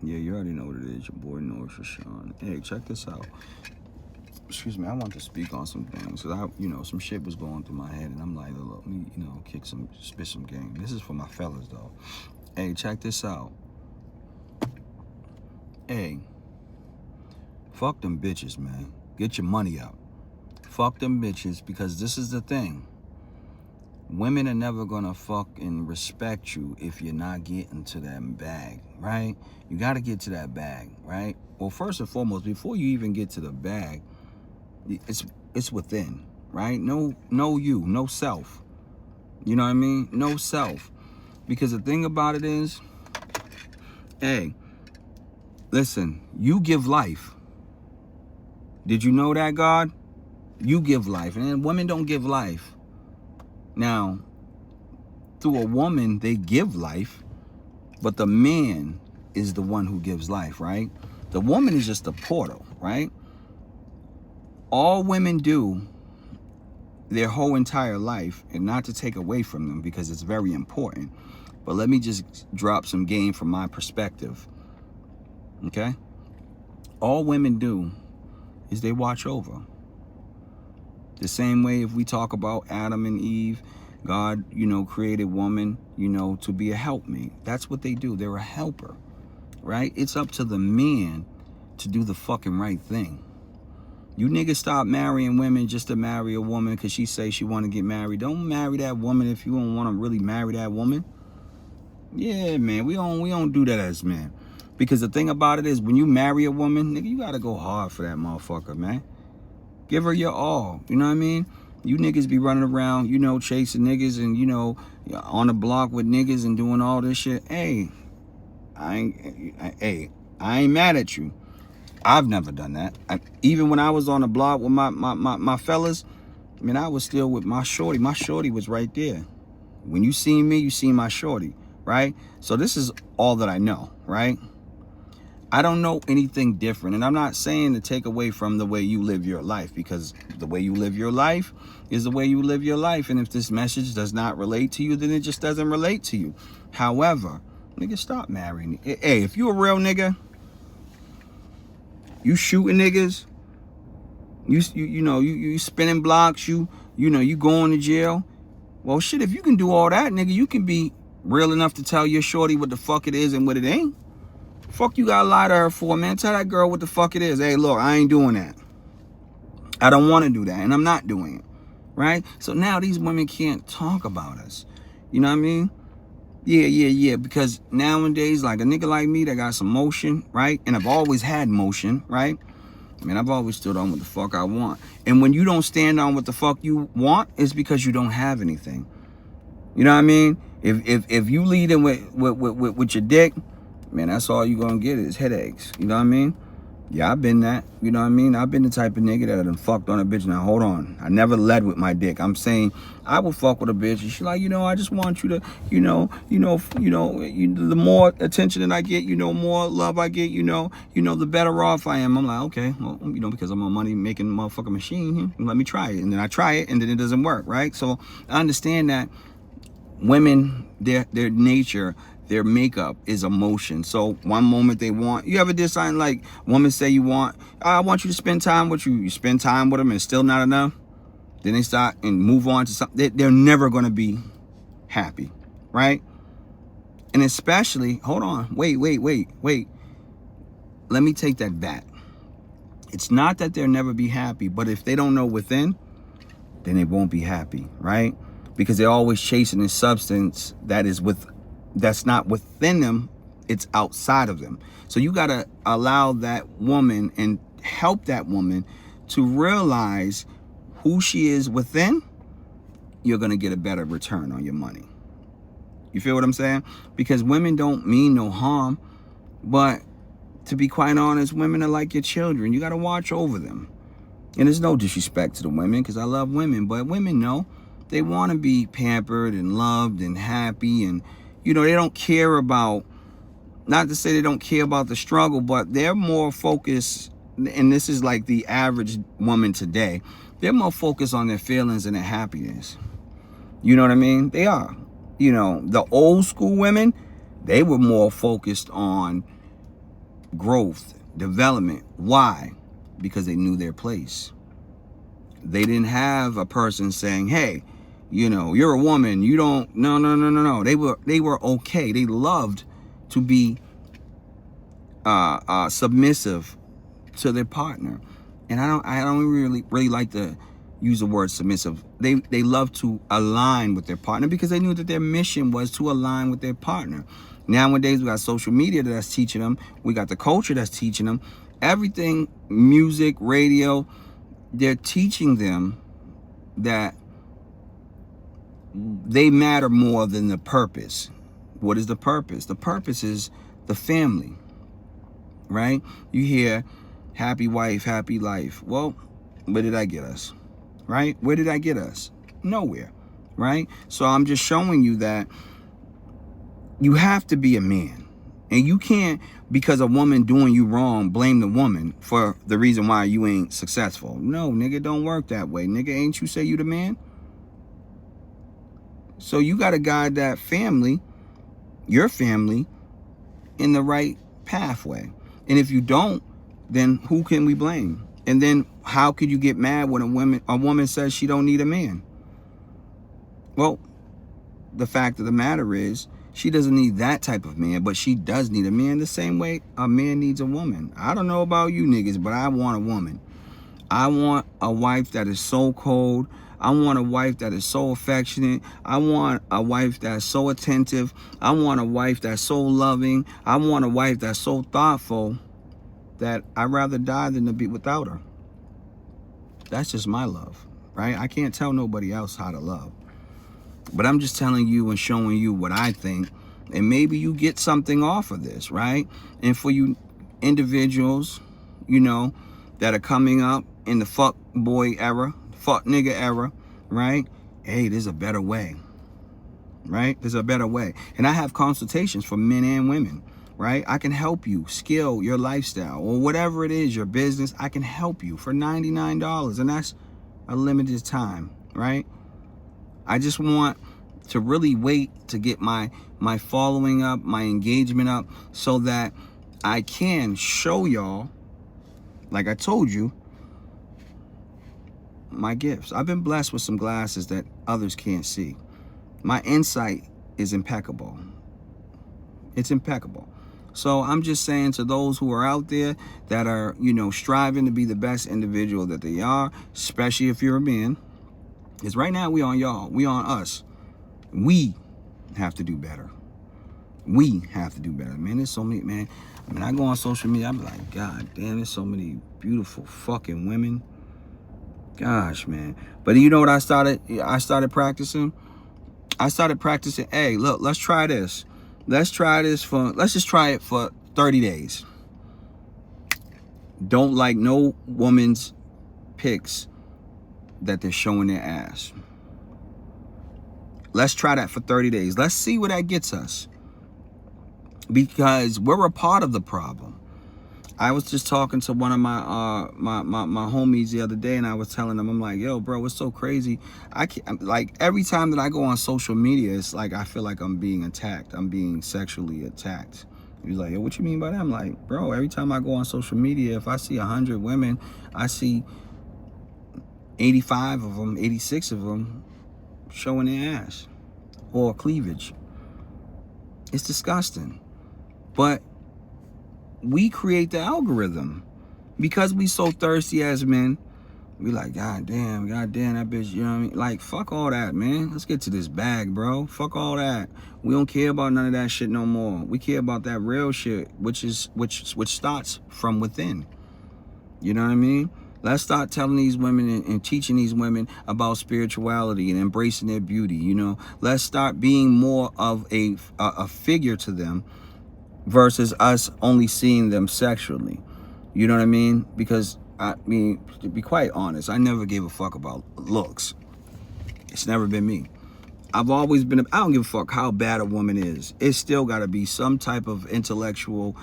Yeah, you already know what it is. Your boy NorrisRashawn. Hey, check this out. Excuse me, I want to speak on some things. Cause some shit was going through my head, and I'm like, look, let me, spit some game. This is for my fellas, though. Hey, check this out. Hey, fuck them bitches, man. Get your money up. Fuck them bitches, because this is the thing. Women are never gonna fucking respect you if you're not getting to that bag, right? You gotta get to that bag, right? Well, first and foremost, before you even get to the bag, it's within, right? No you, no self. You know what I mean? No self. Because the thing about it is, hey, listen, you give life. Did you know that, God? You give life, and women don't give life. Now, through a woman, they give life, but the man is the one who gives life, right? The woman is just a portal, right? All women do their whole entire life, and not to take away from them because it's very important, but let me just drop some game from my perspective, okay? All women do is they watch over. The same way if we talk about Adam and Eve, God, created woman, to be a helpmate. That's what they do. They're a helper, right? It's up to the man to do the fucking right thing. You niggas stop marrying women just to marry a woman because she say she want to get married. Don't marry that woman if you don't want to really marry that woman. Yeah, man, we don't do that as men. Because the thing about it is, when you marry a woman, nigga, you got to go hard for that motherfucker, man. Give her your all. You know what I mean? You niggas be running around, chasing niggas and, on the block with niggas and doing all this shit. Hey, I ain't mad at you. I've never done that. Even when I was on the block with my fellas, man, I was still with my shorty. My shorty was right there. When you see me, you see my shorty, right? So this is all that I know, right? I don't know anything different. And I'm not saying to take away from the way you live your life, because the way you live your life is the way you live your life. And if this message does not relate to you, then it just doesn't relate to you. However, nigga, stop marrying. Hey, if you a real nigga, you shooting niggas, you spinning blocks, you going to jail. Well, shit, if you can do all that, nigga, you can be real enough to tell your shorty what the fuck it is and what it ain't. Fuck you gotta lie to her for, man. Tell that girl what the fuck it is. Hey, look, I ain't doing that. I don't want to do that, and I'm not doing it, right? So now these women can't talk about us. You know what I mean? Yeah. Because nowadays, like a nigga like me that got some motion, right? And I've always had motion, right? I mean, I've always stood on what the fuck I want. And when you don't stand on what the fuck you want, it's because you don't have anything. You know what I mean? If you leading with your dick, man, that's all you gonna get is headaches. You know what I mean? Yeah, I've been that. You know what I mean? I've been the type of nigga that done fucked on a bitch. Now, hold on. I never led with my dick. I'm saying I would fuck with a bitch. And she's like, I just want you to, the more attention that I get, more love I get, the better off I am. I'm like, okay, well, because I'm a money making motherfucking machine, let me try it. And then I try it, and then it doesn't work, right? So I understand that women, their nature, their makeup is emotion. So one moment they want, you ever did something like women say I want you to spend time with you. You spend time with them and it's still not enough. Then they start and move on to something. They're never going to be happy, right? And especially, hold on, wait. Let me take that back. It's not that they'll never be happy, but if they don't know within, then they won't be happy, right? Because they're always chasing this substance that's not within them, it's outside of them. So you got to allow that woman and help that woman to realize who she is within. You're going to get a better return on your money. You feel what I'm saying? Because women don't mean no harm, but to be quite honest, women are like your children. You got to watch over them. And there's no disrespect to the women, because I love women, but women know they want to be pampered and loved and happy, and they don't care about, not to say they don't care about the struggle, but they're more focused, and this is like the average woman today, they're more focused on their feelings and their happiness. You know what I mean? They are. The old school women, they were more focused on growth, development. Why? Because they knew their place. They didn't have a person saying, hey, you know, you're a woman, you don't, no. They were okay. They loved to be submissive to their partner. And I don't really like to use the word submissive. They love to align with their partner because they knew that their mission was to align with their partner. Nowadays, we got social media that's teaching them. We got the culture that's teaching them. Everything, music, radio, they're teaching them that they matter more than the purpose. What is the purpose? The purpose is the family, right? You hear happy wife, happy life. Well, where did that get us, right? Where did that get us? Nowhere, right? So I'm just showing you that you have to be a man. And you can't, because a woman doing you wrong, blame the woman for the reason why you ain't successful. No, nigga, don't work that way. Nigga, ain't you say you the man? So you got to guide that family, your family, in the right pathway. And if you don't, then who can we blame? And then how could you get mad when a woman says she don't need a man? Well, the fact of the matter is, she doesn't need that type of man, but she does need a man the same way a man needs a woman. I don't know about you niggas, but I want a woman. I want a wife that is so cold. I want a wife that is so affectionate. I want a wife that's so attentive. I want a wife that's so loving. I want a wife that's so thoughtful that I'd rather die than to be without her. That's just my love, right? I can't tell nobody else how to love. But I'm just telling you and showing you what I think. And maybe you get something off of this, right? And for you individuals, you know, that are coming up in the fuck boy era, fuck nigga era, right? Hey, there's a better way, right? There's a better way. And I have consultations for men and women, right? I can help you scale your lifestyle or whatever it is, your business. I can help you for $99, and that's a limited time, right? I just want to really wait to get my following up, my engagement up, so that I can show y'all, like I told you, my gifts. I've been blessed with some glasses that others can't see. My insight is impeccable. It's impeccable. So I'm just saying to those who are out there that are, you know, striving to be the best individual that they are, especially if you're a man, because right now we on y'all, we on us. We have to do better. We have to do better, man. There's so many, man. I mean, I go on social media, I'm like, God damn, there's so many beautiful fucking women. Gosh, man. But you know what I started practicing? I started practicing, hey, look, let's try this. Let's just try it for 30 days. Don't like no woman's pics that they're showing their ass. Let's try that for 30 days. Let's see where that gets us. Because we're a part of the problem. I was just talking to one of my my homies the other day, and I was telling them, I'm like, yo, bro, it's so crazy. I can't, like, every time that I go on social media, it's like I feel like I'm being attacked. I'm being sexually attacked. He's like, yo, what you mean by that? I'm like, bro, every time I go on social media, if I see 100 women, I see 85 of them, 86 of them showing their ass or cleavage. It's disgusting. But we create the algorithm because we so thirsty as men. We like, God damn, that bitch, you know what I mean? Like, fuck all that, man. Let's get to this bag, bro. Fuck all that. We don't care about none of that shit no more. We care about that real shit, which starts from within. You know what I mean? Let's start telling these women and teaching these women about spirituality and embracing their beauty, you know? Let's start being more of a figure to them versus us only seeing them sexually. You know what I mean? Because, I mean, to be quite honest, I never gave a fuck about looks. It's never been me. I've always been, I don't give a fuck how bad a woman is. It's still got to be some type of intellectual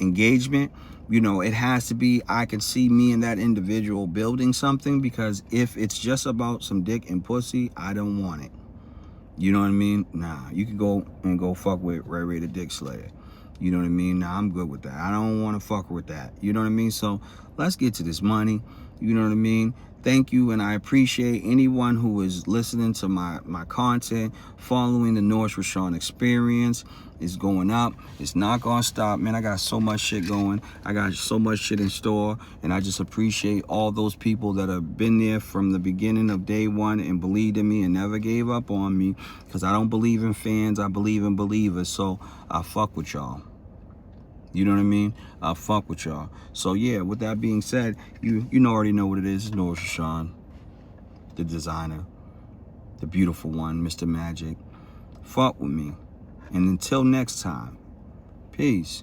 engagement. You know, it has to be, I can see me and that individual building something, because if it's just about some dick and pussy, I don't want it. You know what I mean? Nah, you can go fuck with Ray Ray the Dick Slayer. You know what I mean? Nah, I'm good with that. I don't want to fuck with that. You know what I mean? So let's get to this money. You know what I mean? Thank you, and I appreciate anyone who is listening to my content, following the NorrisRashawn Experience. It's going up. It's not going to stop, man. I got so much shit going. I got so much shit in store, and I just appreciate all those people that have been there from the beginning of day one and believed in me and never gave up on me, because I don't believe in fans. I believe in believers, so I fuck with y'all. You know what I mean? I fuck with y'all. So yeah, with that being said, you already know what it is. It's NorrisRashawn, the designer, the beautiful one, Mr. Magic. Fuck with me. And until next time, peace.